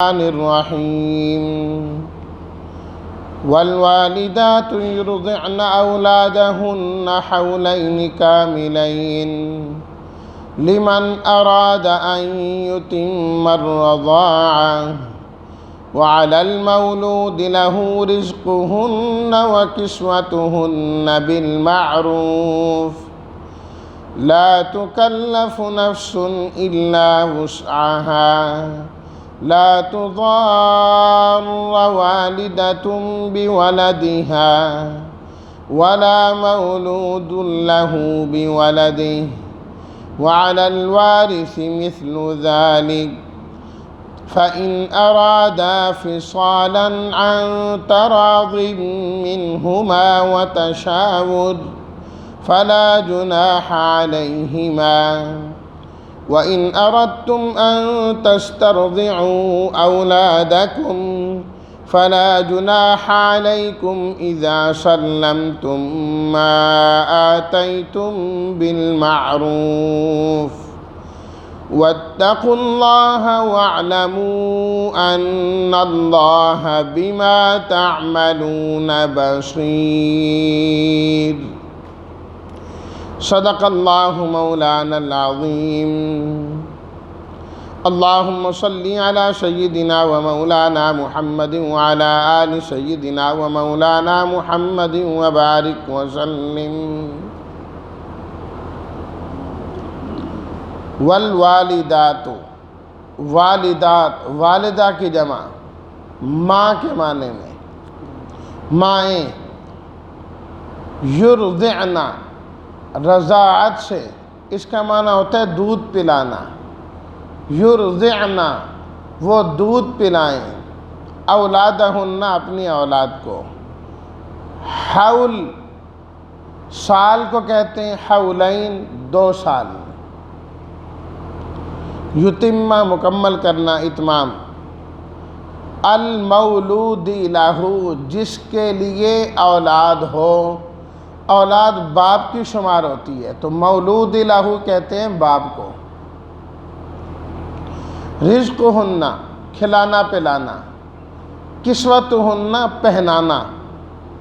الرحمن الرحيم والوالدات يرضعن أولادهن حولين كاملين لمن أراد أن يتم الرضاعة وعلى المولود له رزقهن وكسوتهن بالمعروف لا تكلف نفس إلا وسعها لا تضار والدة بولدها ولا مولود له بولده وعلى الوارث مثل ذلك فإن أرادا فصالا عن تراض منهما وتشاور فلا جناح عليهما وإن أردتم أن تسترضعوا أولادكم فلا جناح عليكم إذا سلمتم ما آتيتم بالمعروف واتقوا الله واعلموا أن الله بما تعملون بصير صدق الله مولانا العظيم اللهم صل على سيدنا ومولانا محمد وعلى آل سيدنا ومولانا محمد وبارك وسلم والوالدات والدہ کی جمع ماں کے معنی میں مائیں یرضعنا رضاعت سے اس کا معنی ہوتا ہے دودھ پلانا یرضعنا وہ دودھ پلائیں اولادہن اپنی اولاد کو حول سال کو کہتے ہیں حولین 2 سال یتمہ مکمل کرنا اتمام المولود لہو جس کے لیے اولاد ہو اولاد باپ کی شمار ہوتی ہے تو مولود لہو کہتے ہیں باپ کو رزقہن کھلانا پلانا کسوتہن پہنانا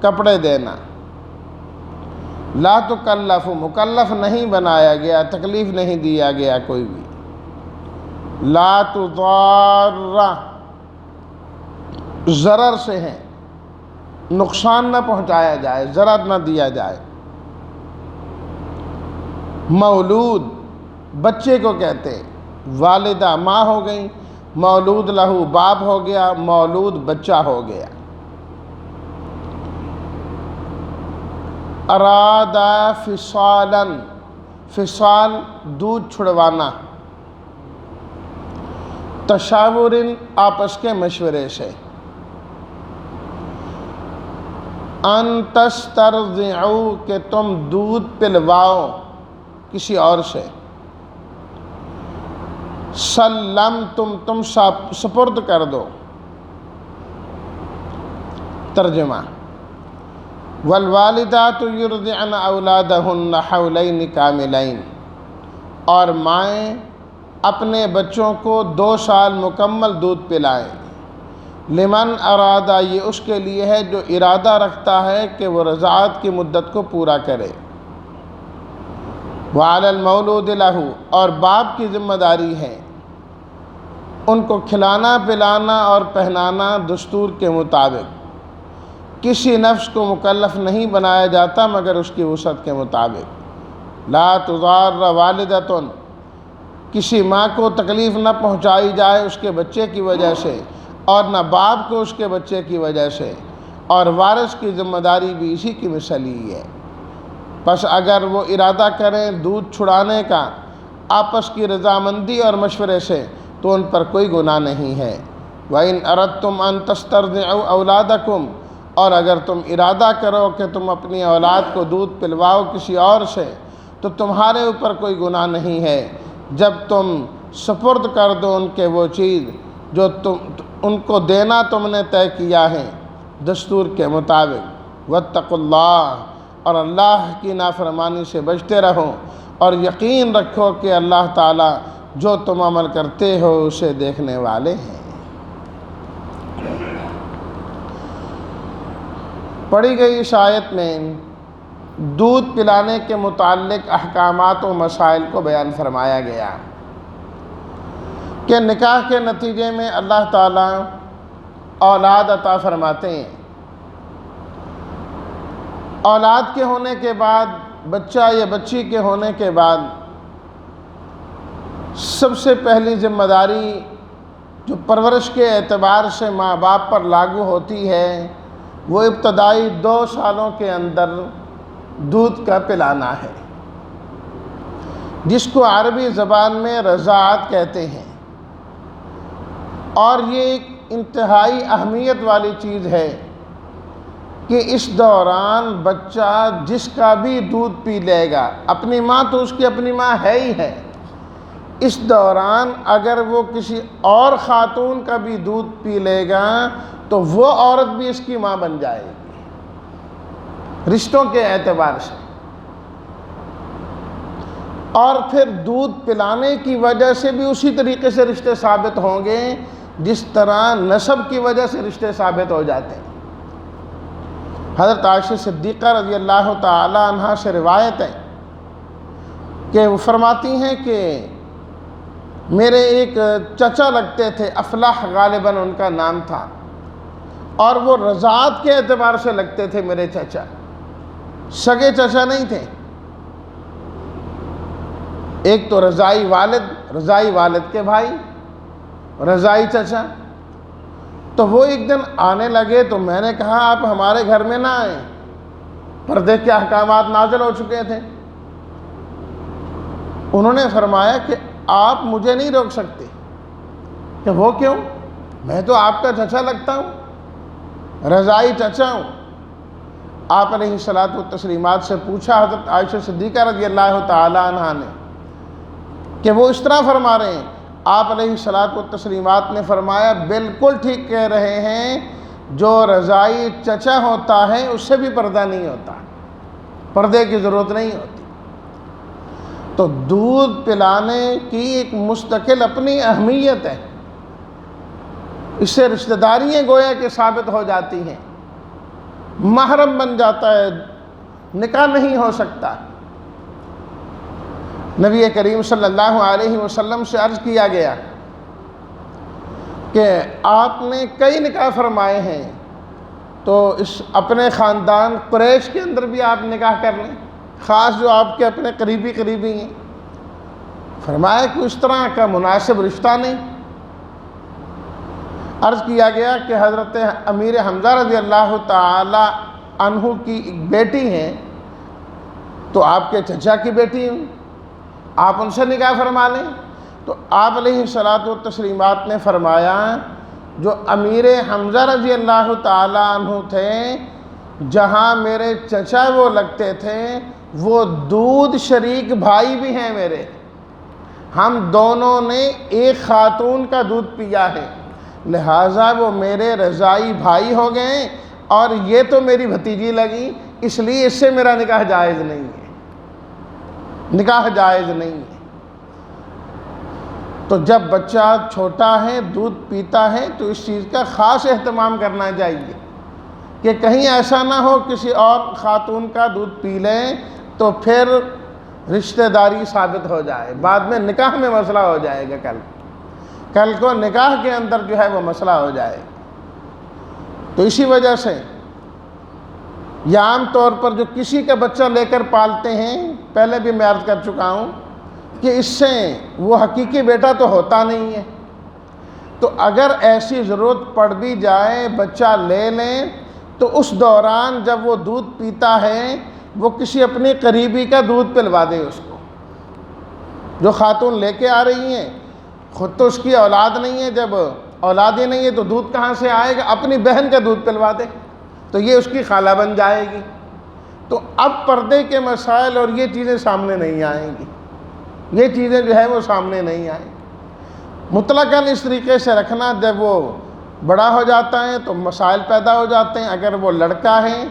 کپڑے دینا لا تکلف مکلف نہیں بنایا گیا تکلیف نہیں دیا گیا کوئی بھی لا تضار ضرر سے ہیں نقصان نہ پہنچایا جائے ضرر نہ دیا جائے مولود بچے کو کہتے والدہ ماں ہو گئی مولود لہو باپ ہو گیا مولود بچہ ہو گیا ارادہ فصالاً فصال دودھ چھڑوانا تشاورن آپس کے مشورے سے ان تسترضعوا کہ تم دودھ پلواؤ کسی اور سے تم سپرد کر دو ترجمہ والوالدات یرضعن اولادہن حولین کاملین اور مائیں اپنے بچوں کو 2 سال مکمل دودھ پلائیں لمن ارادہ یہ اس کے لیے ہے جو ارادہ رکھتا ہے کہ وہ رضاعت کی مدت کو پورا کرے وعلی المولود لہو اور باپ کی ذمہ داری ہے ان کو کھلانا پلانا اور پہنانا دستور کے مطابق کسی نفس کو مکلف نہیں بنایا جاتا مگر اس کی وسعت کے مطابق لا تضار والدۃ کسی ماں کو تکلیف نہ پہنچائی جائے اس کے بچے کی وجہ سے اور نہ باپ کو اس کے بچے کی وجہ سے اور وارث کی ذمہ داری بھی اسی کی مثل ہی ہے پس اگر وہ ارادہ کریں دودھ چھڑانے کا آپس کی رضامندی اور مشورے سے تو ان پر کوئی گناہ نہیں ہے وَإِنْ أَرَدْتُمْ أَن تَسْتَرْضِعُوا أَوْلَادَكُمْ اور اگر تم ارادہ کرو کہ تم اپنی اولاد کو دودھ پلواؤ کسی اور سے تو تمہارے اوپر کوئی گناہ نہیں ہے جب تم سپرد کر دو ان کے وہ چیز جو ان کو دینا تم نے طے کیا ہے دستور کے مطابق واتقوا اللہ اور اللہ کی نافرمانی سے بچتے رہو اور یقین رکھو کہ اللہ تعالیٰ جو تم عمل کرتے ہو اسے دیکھنے والے ہیں۔ پڑھی گئی اس آیت میں دودھ پلانے کے متعلق احکامات و مسائل کو بیان فرمایا گیا کہ نکاح کے نتیجے میں اللہ تعالیٰ اولاد عطا فرماتے ہیں۔ اولاد کے ہونے کے بعد، بچہ یا بچی کے ہونے کے بعد سب سے پہلی ذمہ داری جو پرورش کے اعتبار سے ماں باپ پر لاگو ہوتی ہے وہ ابتدائی 2 سالوں کے اندر دودھ کا پلانا ہے، جس کو عربی زبان میں رضاعت کہتے ہیں، اور یہ ایک انتہائی اہمیت والی چیز ہے کہ اس دوران بچہ جس کا بھی دودھ پی لے گا، اپنی ماں تو اس کی اپنی ماں ہے ہی ہے، اس دوران اگر وہ کسی اور خاتون کا بھی دودھ پی لے گا تو وہ عورت بھی اس کی ماں بن جائے گی رشتوں کے اعتبار سے، اور پھر دودھ پلانے کی وجہ سے بھی اسی طریقے سے رشتے ثابت ہوں گے جس طرح نسب کی وجہ سے رشتے ثابت ہو جاتے ہیں۔ حضرت عائشہ صدیقہ رضی اللہ تعالی عنہا سے روایت ہے کہ وہ فرماتی ہیں کہ میرے ایک چچا لگتے تھے، افلاح غالباً ان کا نام تھا، اور وہ رضاعت کے اعتبار سے لگتے تھے میرے چچا، سگے چچا نہیں تھے۔ ایک تو رضائی والد کے بھائی، رضائی چچا۔ تو وہ ایک دن آنے لگے تو میں نے کہا آپ ہمارے گھر میں نہ آئیں، پردے کے احکامات نازل ہو چکے تھے۔ انہوں نے فرمایا کہ آپ مجھے نہیں روک سکتے۔ کہ وہ کیوں؟ میں تو آپ کا چچا لگتا ہوں، رضائی چچا ہوں۔ آپ علیہ الصلاۃ والتسلیمات سے پوچھا حضرت عائشہ صدیقہ رضی اللہ تعالی عنہا نے کہ وہ اس طرح فرما رہے ہیں؟ آپ علیہ الصلاۃ والتسلیمات نے فرمایا بالکل ٹھیک کہہ رہے ہیں، جو رضائی چچا ہوتا ہے اس سے بھی پردہ نہیں ہوتا، پردے کی ضرورت نہیں ہوتی۔ تو دودھ پلانے کی ایک مستقل اپنی اہمیت ہے، اس سے رشتہ داریاں گویا کہ ثابت ہو جاتی ہیں، محرم بن جاتا ہے، نکاح نہیں ہو سکتا۔ نبی کریم صلی اللہ علیہ وسلم سے عرض کیا گیا کہ آپ نے کئی نکاح فرمائے ہیں، تو اس اپنے خاندان قریش کے اندر بھی آپ نکاح کر لیں، خاص جو آپ کے اپنے قریبی ہیں۔ فرمایا کہ اس طرح کا مناسب رشتہ نہیں۔ عرض کیا گیا کہ حضرت امیر حمزہ رضی اللہ تعالی عنہ کی ایک بیٹی ہیں، تو آپ کے چچا کی بیٹی ہوں، آپ ان سے نکاح فرما لیں۔ تو آپ علیہ الصلاۃ والتسلیمات نے فرمایا جو امیر حمزہ رضی اللہ تعالی عنہ تھے، جہاں میرے چچا وہ لگتے تھے، وہ دودھ شریک بھائی بھی ہیں میرے، ہم دونوں نے ایک خاتون کا دودھ پیا ہے، لہٰذا وہ میرے رضائی بھائی ہو گئے، اور یہ تو میری بھتیجی لگی، اس لیے اس سے میرا نکاح جائز نہیں ہے، نکاح جائز نہیں ہے۔ تو جب بچہ چھوٹا ہے، دودھ پیتا ہے، تو اس چیز کا خاص اہتمام کرنا چاہیے کہ کہیں ایسا نہ ہو کسی اور خاتون کا دودھ پی لیں تو پھر رشتہ داری ثابت ہو جائے، بعد میں نکاح میں مسئلہ ہو جائے گا، کل کو نکاح کے اندر جو ہے وہ مسئلہ ہو جائے گا۔ تو اسی وجہ سے یا عام طور پر جو کسی کا بچہ لے کر پالتے ہیں، پہلے بھی میں عرض کر چکا ہوں کہ اس سے وہ حقیقی بیٹا تو ہوتا نہیں ہے، تو اگر ایسی ضرورت پڑ بھی جائے بچہ لے لیں، تو اس دوران جب وہ دودھ پیتا ہے وہ کسی اپنی قریبی کا دودھ پلوا دے اس کو، جو خاتون لے کے آ رہی ہیں، خود تو اس کی اولاد نہیں ہے، جب اولاد ہی نہیں ہے تو دودھ کہاں سے آئے گا، اپنی بہن کا دودھ پلوا دے، تو یہ اس کی خالہ بن جائے گی۔ تو اب پردے کے مسائل اور یہ چیزیں سامنے نہیں آئیں گی، یہ چیزیں جو ہے وہ سامنے نہیں آئیں۔ مطلقاً اس طریقے سے رکھنا، جب وہ بڑا ہو جاتا ہے تو مسائل پیدا ہو جاتے ہیں۔ اگر وہ لڑکا ہے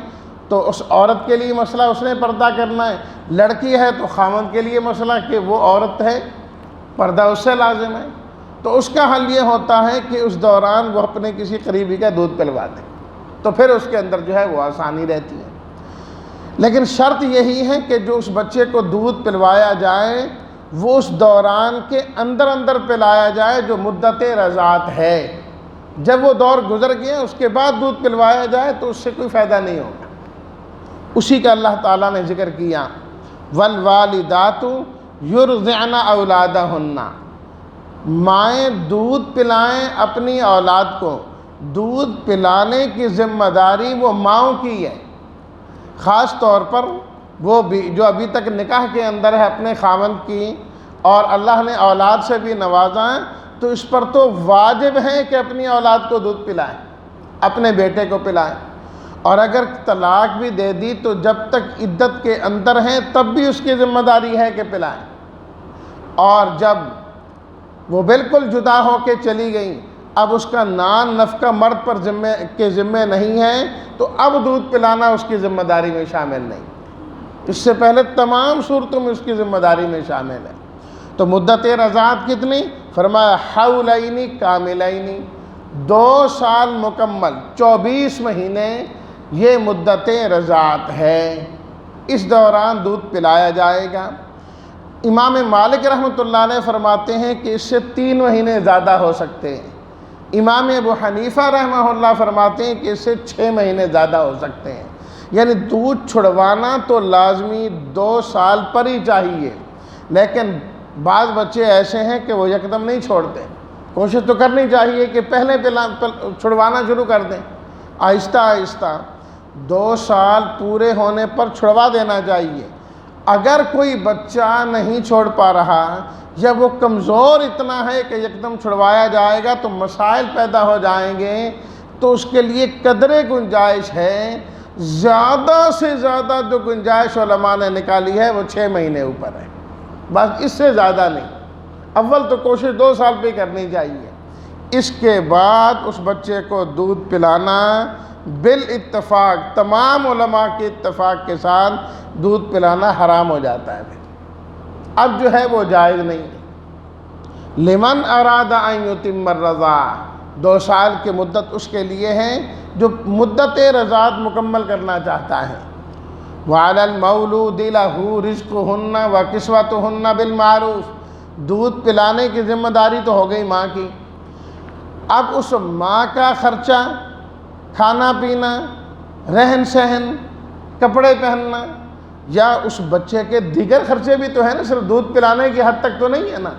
تو اس عورت کے لیے مسئلہ اس نے پردہ کرنا ہے، لڑکی ہے تو خاوند کے لیے مسئلہ کہ وہ عورت ہے، پردہ اس سے لازم ہے۔ تو اس کا حل یہ ہوتا ہے کہ اس دوران وہ اپنے کسی قریبی کا دودھ پلوا دے۔ تو پھر اس کے اندر جو ہے وہ آسانی رہتی ہے۔ لیکن شرط یہی ہے کہ جو اس بچے کو دودھ پلوایا جائے وہ اس دوران کے اندر پلایا جائے جو مدت رضاعت ہے۔ جب وہ دور گزر گیا اس کے بعد دودھ پلوایا جائے تو اس سے کوئی فائدہ نہیں ہوگا۔ اسی کا اللہ تعالیٰ نے ذکر کیا، والوالدات یرضعن اولادہن، مائیں دودھ پلائیں اپنی اولاد کو۔ دودھ پلانے کی ذمہ داری وہ ماؤں کی ہے، خاص طور پر وہ بھی جو ابھی تک نکاح کے اندر ہے اپنے خاوند کی، اور اللہ نے اولاد سے بھی نوازا ہے تو اس پر تو واجب ہے کہ اپنی اولاد کو دودھ پلائیں، اپنے بیٹے کو پلائیں۔ اور اگر طلاق بھی دے دی تو جب تک عدت کے اندر ہیں تب بھی اس کی ذمہ داری ہے کہ پلائیں، اور جب وہ بالکل جدا ہو کے چلی گئیں، اب اس کا نان نفقہ مرد پر ذمہ نہیں ہے تو اب دودھ پلانا اس کی ذمہ داری میں شامل نہیں، اس سے پہلے تمام صورتوں میں اس کی ذمہ داری میں شامل ہے۔ تو مدت رضاعت کتنی؟ فرمایا حولین کاملین، 2 سال مکمل، 24 مہینے یہ مدت رضاعت ہے، اس دوران دودھ پلایا جائے گا۔ امام مالک رحمۃ اللہ علیہ فرماتے ہیں کہ اس سے 3 مہینے زیادہ ہو سکتے ہیں۔ امام ابو حنیفہ رحمہ اللہ فرماتے ہیں کہ اس سے 6 مہینے زیادہ ہو سکتے ہیں۔ یعنی دودھ چھڑوانا تو لازمی 2 سال پر ہی چاہیے، لیکن بعض بچے ایسے ہیں کہ وہ یکدم نہیں چھوڑتے، کوشش تو کرنی چاہیے کہ پہلے چھڑوانا شروع کر دیں، آہستہ آہستہ 2 سال پورے ہونے پر چھڑوا دینا چاہیے۔ اگر کوئی بچہ نہیں چھوڑ پا رہا یا وہ کمزور اتنا ہے کہ یکدم چھڑوایا جائے گا تو مسائل پیدا ہو جائیں گے، تو اس کے لیے قدرے گنجائش ہے، زیادہ سے زیادہ جو گنجائش علماء نے نکالی ہے وہ 6 مہینے اوپر ہے، بس اس سے زیادہ نہیں۔ اول تو کوشش 2 سال پہ کرنی چاہیے، اس کے بعد اس بچے کو دودھ پلانا بالاتفاق، تمام علماء کے اتفاق کے ساتھ دودھ پلانا حرام ہو جاتا ہے۔ اب جو ہے وہ جائز نہیں ہے۔ لمن اراد ان یتم الرضاع، 2 سال کی مدت اس کے لیے ہے جو مدت رضاعت مکمل کرنا چاہتا ہے۔ وعلی المولود لہ رزقہن وکسوتہن بالمعروف، دودھ پلانے کی ذمہ داری تو ہو گئی ماں کی، اب اس ماں کا خرچہ، کھانا پینا، رہن سہن، کپڑے پہننا، یا اس بچے کے دیگر خرچے بھی تو ہیں نا، صرف دودھ پلانے کی حد تک تو نہیں ہے نا،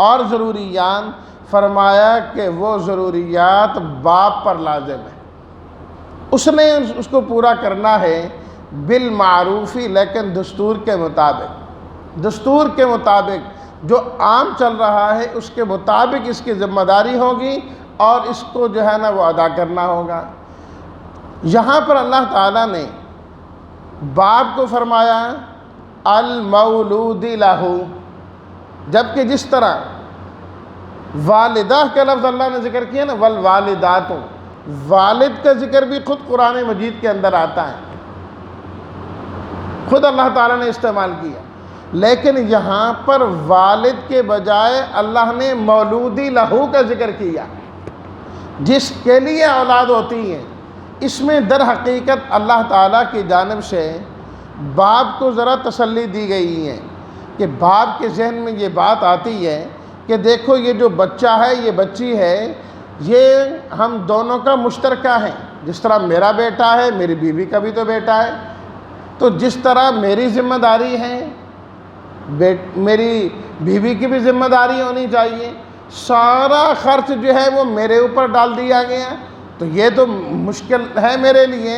اور ضروریات، فرمایا کہ وہ ضروریات باپ پر لازم ہے، اس نے اس کو پورا کرنا ہے بالمعروفی، لیکن دستور کے مطابق جو عام چل رہا ہے اس کے مطابق اس کی ذمہ داری ہوگی اور اس کو جو ہے نا وہ ادا کرنا ہوگا۔ یہاں پر اللہ تعالیٰ نے باپ کو فرمایا المولود لہ، جبکہ جس طرح والدہ کا لفظ اللہ نے ذکر کیا نا، والوالدات، والد کا ذکر بھی خود قرآن مجید کے اندر آتا ہے، خود اللہ تعالیٰ نے استعمال کیا، لیکن یہاں پر والد کے بجائے اللہ نے مولودی لہو کا ذکر کیا، جس کے لیے اولاد ہوتی ہے۔ اس میں در حقیقت اللہ تعالیٰ کی جانب سے باپ کو ذرا تسلی دی گئی ہے کہ باپ کے ذہن میں یہ بات آتی ہے کہ دیکھو یہ جو بچہ ہے، یہ بچی ہے، یہ ہم دونوں کا مشترکہ ہے، جس طرح میرا بیٹا ہے میری بیوی کا بھی تو بیٹا ہے، تو جس طرح میری ذمہ داری ہے میری بیوی کی بھی ذمہ داری ہونی چاہیے، سارا خرچ جو ہے وہ میرے اوپر ڈال دیا گیا، تو یہ تو مشکل ہے میرے لیے۔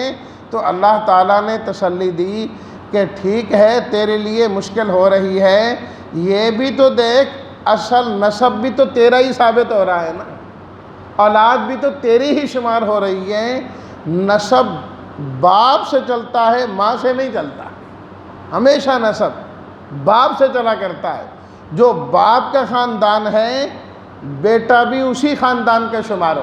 تو اللہ تعالیٰ نے تسلی دی کہ ٹھیک ہے تیرے لیے مشکل ہو رہی ہے، یہ بھی تو دیکھ اصل نسب بھی تو تیرا ہی ثابت ہو رہا ہے نا، اولاد بھی تو تیری ہی شمار ہو رہی ہے، نسب باپ سے چلتا ہے ماں سے نہیں چلتا، ہمیشہ نسب باپ سے چلا کرتا ہے، جو باپ کا خاندان ہے بیٹا بھی اسی خاندان کا شمار ہو